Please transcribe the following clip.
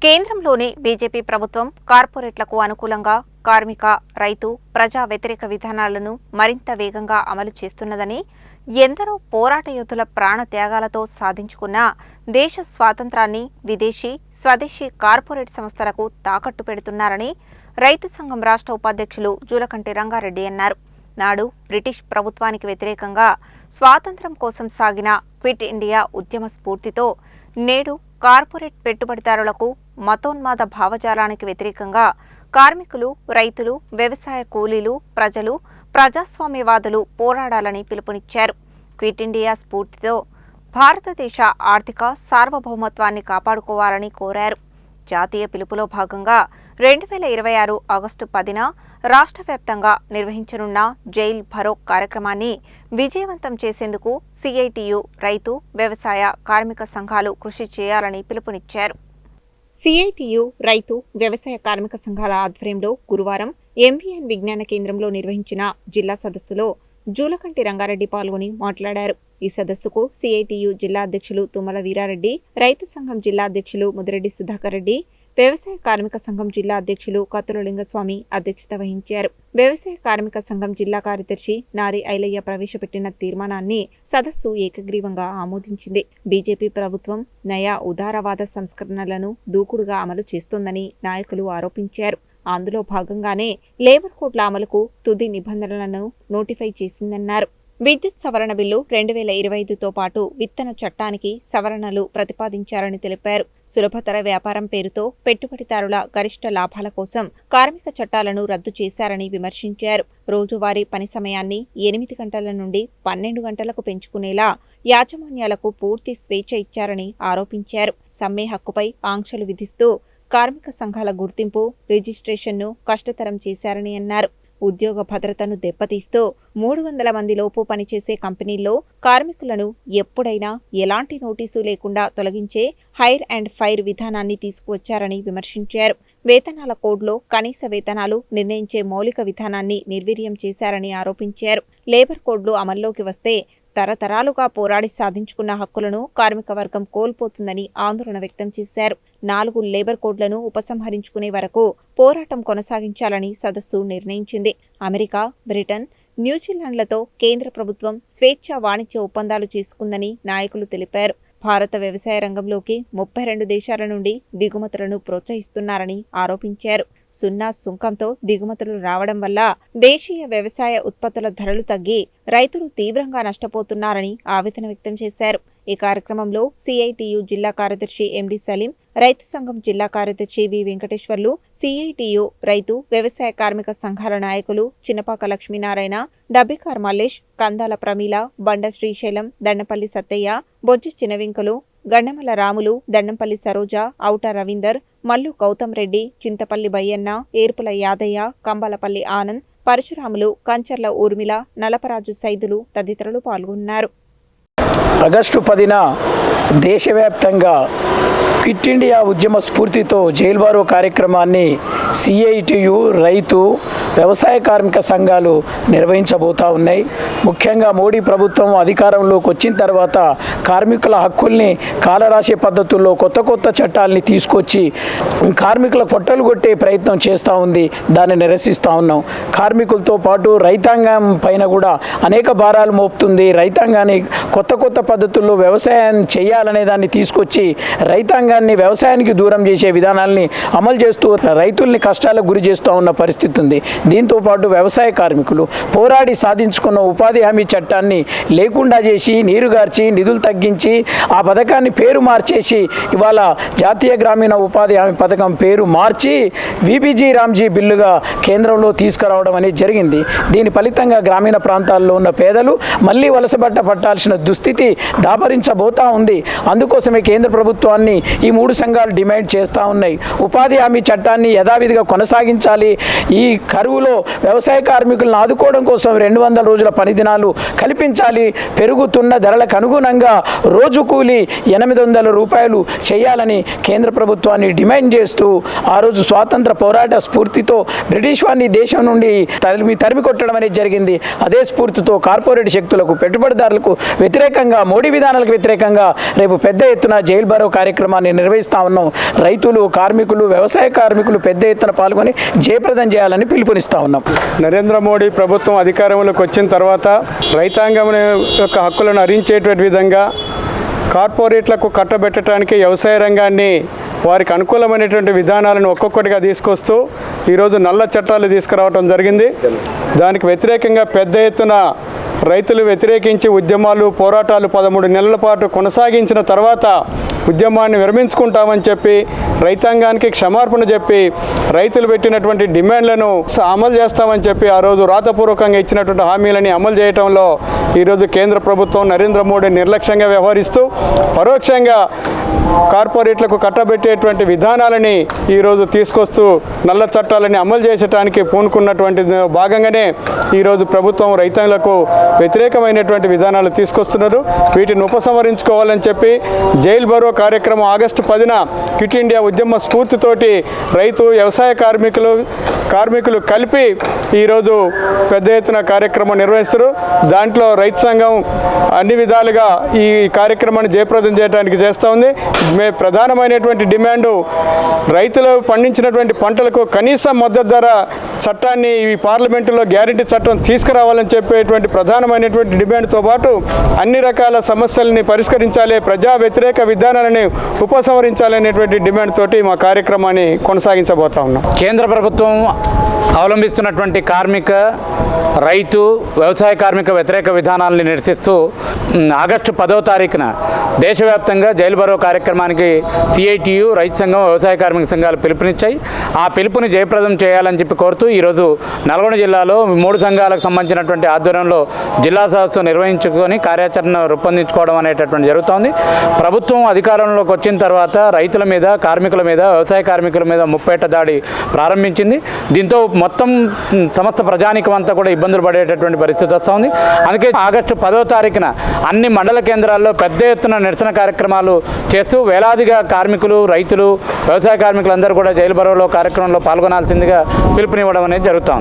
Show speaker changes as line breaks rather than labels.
కేంద్రంలోని బీజేపీ ప్రభుత్వం కార్పొరేట్లకు అనుకూలంగా కార్మిక, రైతు, ప్రజా వ్యతిరేక విధానాలను మరింత వేగంగా అమలు చేస్తున్నదని, ఎందరో పోరాట యోధుల ప్రాణ త్యాగాలతో సాధించుకున్న దేశ స్వాతంత్రాన్ని విదేశీ, స్వదేశీ కార్పొరేట్ సంస్థలకు తాకట్టు పెడుతున్నారని రైతు సంఘం రాష్ట్ర ఉపాధ్యక్షులు జూలకంటి రంగారెడ్డి అన్నారు. నాడు బ్రిటిష్ ప్రభుత్వానికి వ్యతిరేకంగా స్వాతంత్ర్యం కోసం సాగిన క్విట్ ఇండియా ఉద్యమ స్ఫూర్తితో నేడు కార్పొరేట్ పెట్టుబడిదారులకు, మతోన్మాద భావజాలానికి వ్యతిరేకంగా కార్మికులు, రైతులు, వ్యవసాయ కూలీలు, ప్రజలు, ప్రజాస్వామ్యవాదులు పోరాడాలని పిలుపునిచ్చారు. క్విట్ ఇండియా స్ఫూర్తితో భారతదేశ ఆర్థిక సార్వభౌమత్వాన్ని కాపాడుకోవాలని కోరారు. జాతీయ పిలుపులో భాగంగా 2026 ఆగస్టు 10న రాష్ట్ర వ్యాప్తంగా నిర్వహించనున్న జైల్ భరో కార్యక్రమాన్ని విజయవంతం చేసేందుకు సిఐటియు, రైతు, వ్యవసాయ, కార్మిక సంఘాలు కృషి చేయాలని పిలుపునిచ్చారు. సిఐటియు, రైతు, వ్యవసాయ కార్మిక సంఘాల ఆధ్వర్యంలో గురువారం ఎంబీఎన్ విజ్ఞాన కేంద్రంలో నిర్వహించిన జిల్లా సదస్సులో జూలకంటి రంగారెడ్డి పాల్గొని మాట్లాడారు. ఈ సదస్సుకు సిఐటియు జిల్లా అధ్యక్షులు తుమ్మల వీరారెడ్డి, రైతు సంఘం జిల్లా అధ్యక్షులు ముదిరెడ్డి సుధాకర్ రెడ్డి, వ్యవసాయ కార్మిక సంఘం జిల్లా అధ్యక్షులు కత్తుల లింగస్వామి అధ్యక్షత వహించారు. వ్యవసాయ కార్మిక సంఘం జిల్లా కార్యదర్శి నారి ఐలయ్య ప్రవేశపెట్టిన తీర్మానాన్ని సదస్సు ఏకగ్రీవంగా ఆమోదించింది. బీజేపీ ప్రభుత్వం నయా ఉదారవాద సంస్కరణలను దూకుడుగా అమలు చేస్తోందని నాయకులు ఆరోపించారు. అందులో భాగంగానే లేబర్ కోడ్ల అమలుకు తుది నిబంధనలను నోటిఫై చేసిందన్నారు. విద్యుత్ సవరణ బిల్లు 2025తో పాటు విత్తన చట్టానికి సవరణలు ప్రతిపాదించారని తెలిపారు. సులభతర వ్యాపారం పేరుతో పెట్టుబడిదారుల గరిష్ట లాభాల కోసం కార్మిక చట్టాలను రద్దు చేశారని విమర్శించారు. రోజువారీ పని సమయాన్ని 8 గంటల నుండి 12 గంటలకు పెంచుకునేలా యాజమాన్యాలకు పూర్తి స్వేచ్ఛ ఇచ్చారని ఆరోపించారు. సమ్మె హక్కుపై ఆంక్షలు విధిస్తూ కార్మిక సంఘాల గుర్తింపు, రిజిస్ట్రేషన్ను కష్టతరం చేశారని అన్నారు. ఉద్యోగ భద్రతను దెబ్బతీస్తూ 300 మందిలోపు పనిచేసే కంపెనీల్లో కార్మికులను ఎప్పుడైనా ఎలాంటి నోటీసు లేకుండా తొలగించే హైర్ అండ్ ఫైర్ విధానాన్ని తీసుకువచ్చారని విమర్శించారు. వేతనాల కోడ్లో కనీస వేతనాలు నిర్ణయించే మౌలిక విధానాన్ని నిర్వీర్యం చేశారని ఆరోపించారు. లేబర్ కోడ్లు అమల్లోకి వస్తే తరతరాలుగా పోరాడి సాధించుకున్న హక్కులను కార్మిక వర్గం కోల్పోతుందని ఆందోళన వ్యక్తం చేశారు. 4 లేబర్ కోడ్లను ఉపసంహరించుకునే వరకు పోరాటం కొనసాగించాలని సదస్సు నిర్ణయించింది. అమెరికా, బ్రిటన్, న్యూజిలాండ్లతో కేంద్ర ప్రభుత్వం స్వేచ్ఛా వాణిజ్య ఒప్పందాలు చేసుకుందని నాయకులు తెలిపారు. భారత వ్యవసాయ రంగంలోకి 32 దేశాల నుండి దిగుమతులను ప్రోత్సహిస్తున్నారని ఆరోపించారు. సున్నా సుంకంతో దిగుమతులు రావడం వల్ల దేశీయ వ్యవసాయ ఉత్పత్తుల ధరలు తగ్గి రైతులు తీవ్రంగా నష్టపోతున్నారని ఆవేదన వ్యక్తం చేశారు. ఈ కార్యక్రమంలో సిఐటియు జిల్లా కార్యదర్శి ఎండి సలీం, రైతు సంఘం జిల్లా కార్యదర్శి వి వెంకటేశ్వర్లు, సిఐటియు, రైతు, వ్యవసాయ కార్మిక సంఘాల నాయకులు చిన్నపాక లక్ష్మీనారాయణ, డబ్బికార్ మల్లేష్, కందాల ప్రమీల, బండ శ్రీశైలం, దండపల్లి సత్తయ్య, బొజ్జ చినవింకలు, గండమల రాములు, దండంపల్లి సరోజ, ఔట రవీందర్, మల్లు గౌతమ్ రెడ్డి, చింతపల్లి బయ్యన్న, ఏర్పుల యాదయ్య, కంబాలపల్లి ఆనంద్, పరశురాములు, కంచర్ల ఊర్మిళ, నలపరాజు సైదులు తదితరులు పాల్గొన్నారు.
ఆగస్టు 10న దేశవ్యాప్తంగా క్విట్ ఇండియా ఉద్యమ స్ఫూర్తితో జైల్ భరో కార్యక్రమాన్ని సిఐటియు, రైతు, వ్యవసాయ కార్మిక సంఘాలు నిర్వహించబోతా ఉన్నాయి. ముఖ్యంగా మోడీ ప్రభుత్వం అధికారంలోకి వచ్చిన తర్వాత కార్మికుల హక్కుల్ని కాలరాసే పద్ధతుల్లో కొత్త చట్టాలని తీసుకొచ్చి కార్మికుల పొట్టలు కొట్టే ప్రయత్నం చేస్తూ ఉంది. దాన్ని నిరసిస్తూ ఉన్నాం. కార్మికులతో పాటు రైతాంగం పైన కూడా అనేక భారాలు మోపుతుంది. రైతాంగాన్ని కొత్త పద్ధతుల్లో వ్యవసాయం చేయాలనే దాన్ని తీసుకొచ్చి రైతాంగాన్ని వ్యవసాయానికి దూరం చేసే విధానాల్ని అమలు చేస్తూ రైతుల్ని కష్టాలకు గురి చేస్తూ ఉన్న పరిస్థితి ఉంది. దీంతో పాటు వ్యవసాయ కార్మికులు పోరాడి సాధించుకున్న ఉపాధి హామీ చట్టాన్ని లేకుండా చేసి, నీరుగార్చి, నిధులు తగ్గించి, ఆ పథకాన్ని పేరు మార్చేసి ఇవాళ జాతీయ గ్రామీణ ఉపాధి హామీ పథకం పేరు మార్చి విబిజీ రామ్జీ బిల్లుగా కేంద్రంలో తీసుకురావడం అనేది జరిగింది. దీని ఫలితంగా గ్రామీణ ప్రాంతాల్లో ఉన్న పేదలు మళ్ళీ వలసబట్ట పట్టాల్సిన దుస్థితి దాపరించబోతా ఉంది. అందుకోసమే కేంద్ర ప్రభుత్వాన్ని ఈ 3 సంఘాలు డిమాండ్ చేస్తూ ఉన్నాయి. ఉపాధి హామీ చట్టాన్ని యథావిధిగా యథావిధిగా కొనసాగించాలి. ఈ కరువులో వ్యవసాయ కార్మికులను ఆదుకోవడం కోసం 200 రోజుల పని దినాలు కల్పించాలి. పెరుగుతున్న ధరలకు అనుగుణంగా రోజు కూలి 800 రూపాయలు చేయాలని కేంద్ర ప్రభుత్వాన్ని డిమాండ్ చేస్తూ ఆ రోజు స్వాతంత్ర పోరాట స్ఫూర్తితో బ్రిటిష్ వారిని దేశం నుండి తరిమి కొట్టడం అనేది జరిగింది. అదే స్ఫూర్తితో కార్పొరేట్ శక్తులకు, పెట్టుబడిదారులకు వ్యతిరేకంగా, మోడీ విధానాలకు వ్యతిరేకంగా రేపు పెద్ద ఎత్తున జైలు బరో కార్యక్రమాన్ని నిర్వహిస్తా ఉన్నాం. రైతులు, కార్మికులు, వ్యవసాయ కార్మికులు పెద్ద ఎత్తున పాల్గొని జయప్రదం చేయాలని పిలుపునిస్తా ఉన్నాం.
నరేంద్ర మోడీ ప్రభుత్వం అధికారంలోకి వచ్చిన తర్వాత రైతాంగం యొక్క హక్కులను హరించేటువంటి విధంగా కార్పొరేట్లకు కట్టబెట్టడానికి వ్యవసాయ రంగాన్ని వారికి అనుకూలమైనటువంటి విధానాలను ఒక్కొక్కటిగా తీసుకొస్తూ ఈరోజు నల్ల చట్టాలు తీసుకురావడం జరిగింది. దానికి వ్యతిరేకంగా పెద్ద ఎత్తున రైతులు వ్యతిరేకించి ఉద్యమాలు, పోరాటాలు 13 నెలల పాటు కొనసాగించిన తర్వాత ఉద్యమాన్ని విరమించుకుంటామని చెప్పి రైతాంగానికి క్షమార్పణ చెప్పి రైతులు పెట్టినటువంటి డిమాండ్లను అమలు చేస్తామని చెప్పి ఆ రోజు రాతపూర్వకంగా ఇచ్చినటువంటి హామీలని అమలు చేయడంలో ఈరోజు కేంద్ర ప్రభుత్వం నరేంద్ర మోడీ నిర్లక్ష్యంగా వ్యవహరిస్తూ పరోక్షంగా కార్పొరేట్లకు కట్టబెట్టేటువంటి విధానాలని ఈరోజు తీసుకొస్తూ నల్ల చట్టాలని అమలు చేసడానికి పూనుకున్నటువంటి భాగంగానే ఈరోజు ప్రభుత్వం రైతాంగులకు వ్యతిరేకమైనటువంటి విధానాలు తీసుకొస్తున్నారు. వీటిని ఉపసంహరించుకోవాలని చెప్పి జైలు బరో కార్యక్రమం ఆగస్టు 10న క్విట్ ఇండియా ఉద్యమ స్ఫూర్తితోటి రైతు, వ్యవసాయ కార్మికులు కలిపి ఈరోజు పెద్ద ఎత్తున కార్యక్రమం నిర్వహిస్తారు. దాంట్లో రైతు సంఘం అన్ని విధాలుగా ఈ కార్యక్రమాన్ని జయప్రదం చేయడానికి చేస్తూ ఉంది. ప్రధానమైనటువంటి డిమాండు రైతులు పండించినటువంటి పంటలకు కనీస మద్దతు ధర చట్టాన్ని ఈ పార్లమెంటులో గ్యారెంటీ చట్టం తీసుకురావాలని చెప్పేటువంటి ప్రధానమైనటువంటి డిమాండ్తో పాటు అన్ని రకాల సమస్యలని పరిష్కరించాలి, ప్రజా వ్యతిరేక విధానాలని ఉపసంహరించాలనేటువంటి డిమాండ్ తోటి మా కార్యక్రమాన్ని కొనసాగించబోతా ఉన్నాం.
కేంద్ర ప్రభుత్వం అవలంబిస్తున్నటువంటి కార్మిక, రైతు, వ్యవసాయ కార్మిక వ్యతిరేక విధానాలను నిరసిస్తూ ఆగస్టు 10వ తారీఖున దేశవ్యాప్తంగా జైలు బరో కార్యక్రమానికి సిఐటియు, రైతు సంఘం, వ్యవసాయ కార్మిక సంఘాలు పిలుపునిచ్చాయి. ఆ పిలుపుని జయప్రదం చేయాలని చెప్పి కోరుతూ ఈరోజు నల్గొండ జిల్లాలో 3 సంఘాలకు సంబంధించినటువంటి ఆధ్వర్యంలో జిల్లా సదస్సు నిర్వహించుకొని కార్యాచరణ రూపొందించుకోవడం అనేటటువంటి జరుగుతోంది. ప్రభుత్వం అధికారంలోకి వచ్చిన తర్వాత రైతుల మీద, కార్మికుల మీద, వ్యవసాయ కార్మికుల మీద ముప్పేట దాడి ప్రారంభించింది. దీంతో మొత్తం సమస్త ప్రజానికం అంతా కూడా ఇబ్బందులు పడేటటువంటి పరిస్థితి వస్తుంది. అందుకే ఆగస్టు 10వ తారీఖున అన్ని మండల కేంద్రాల్లో పెద్ద ఎత్తున నిరసన కార్యక్రమాలు చేస్తూ వేలాదిగా కార్మికులు, రైతులు, వ్యవసాయ కార్మికులందరూ కూడా జైలు బరోలో కార్యక్రమంలో పాల్గొనాల్సిందిగా పిలుపునివ్వడం అనేది జరుగుతోంది.